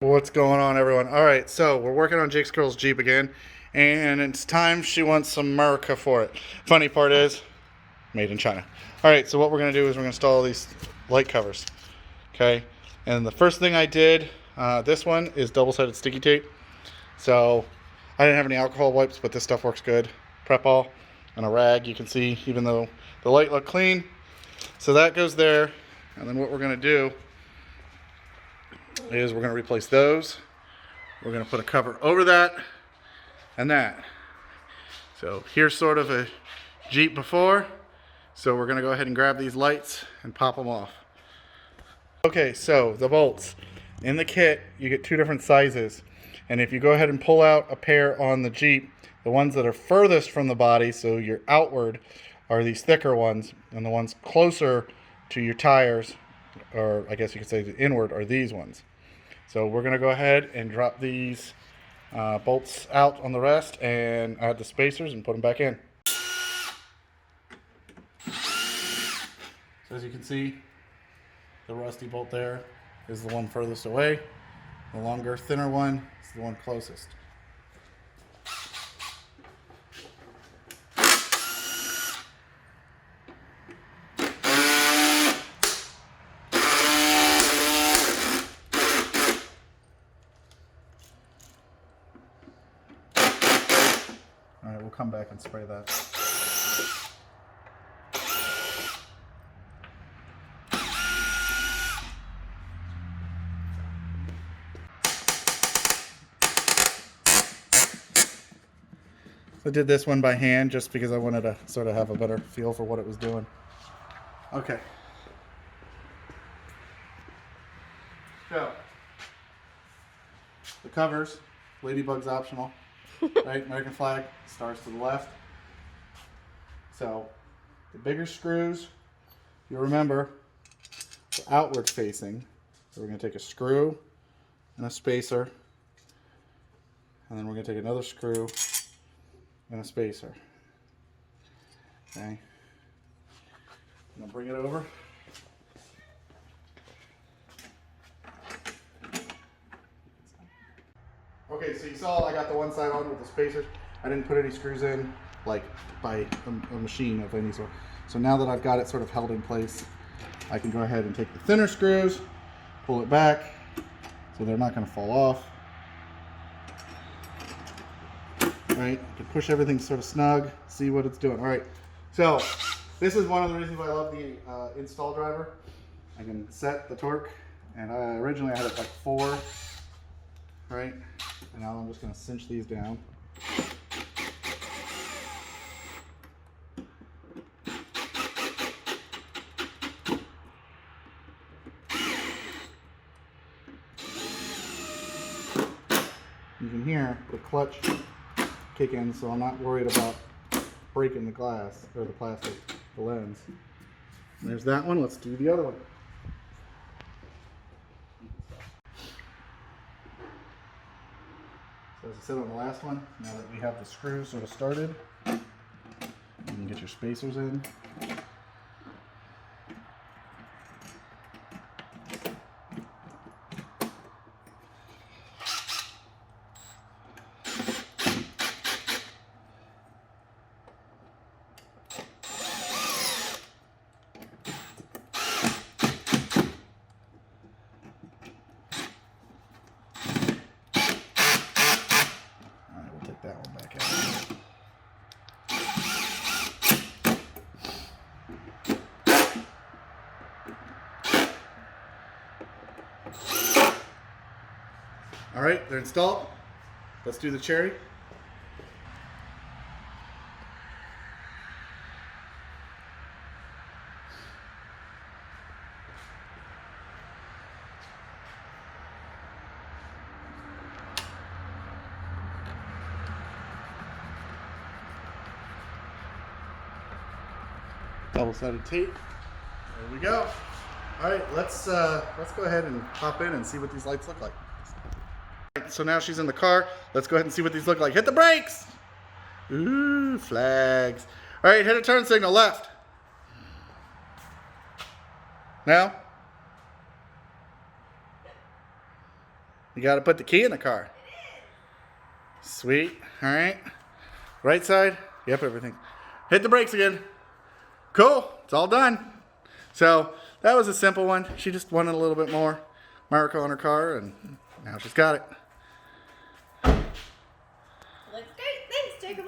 What's going on, everyone? All right, so we're working on Jake's girl's Jeep again, and it's time she wants some Merica for it. Funny part is, made in China. All right, so what we're going to do is we're going to install these light covers, okay? And the first thing I did, this one is double-sided sticky tape. So I didn't have any alcohol wipes, but this stuff works good. Prep all and a rag, you can see, even though the light looked clean. So that goes there, and then what we're going to do is we're going to replace those. We're going to put a cover over that and that. So here's sort of a Jeep before. So we're going to go ahead and grab these lights and pop them off. Okay, so the bolts. In the kit, you get two different sizes. And if you go ahead and pull out a pair on the Jeep, the ones that are furthest from the body, so your outward, are these thicker ones. And the ones closer to your tires, or I guess you could say the inward, are these ones. So we're going to go ahead and drop these bolts out on the rest and add the spacers and put them back in. So as you can see, the rusty bolt there is the one furthest away. The longer, thinner one is the one closest. All right, we'll come back and spray that. I did this one by hand just because I wanted to sort of have a better feel for what it was doing. Okay. So, the covers, ladybug's optional. Right, American flag, stars to the left. So the bigger screws, you'll remember, are outward facing. So we're going to take a screw and a spacer, and then we're going to take another screw and a spacer. Okay, I'm going to bring it over. Okay, so you saw I got the one side on with the spacers. I didn't put any screws in, like by a machine of any sort. So now that I've got it sort of held in place, I can go ahead and take the thinner screws, pull it back, so they're not going to fall off. Right, I can push everything sort of snug, see what it's doing. All right, so this is one of the reasons why I love the install driver. I can set the torque, and originally I had it like 4, right? And now I'm just going to cinch these down. You can hear the clutch kick in, so I'm not worried about breaking the glass, or the plastic, the lens. And there's that one. Let's do the other one. So as I said on the last one, now that we have the screws sort of started, you can get your spacers in. That one back out. All right, they're installed. Let's do the cherry. Double-sided tape. There we go. All right, let's go ahead and hop in and see what these lights look like. All right, so now she's in the car. Let's go ahead and see what these look like. Hit the brakes. Ooh, flags. All right, hit a turn signal left. Now. You got to put the key in the car. Sweet. All right. Right side. Yep, everything. Hit the brakes again. Cool. It's all done. So that was a simple one. She just wanted a little bit more Merica on her car, and now she's got it. Looks great. Thanks, Jacob.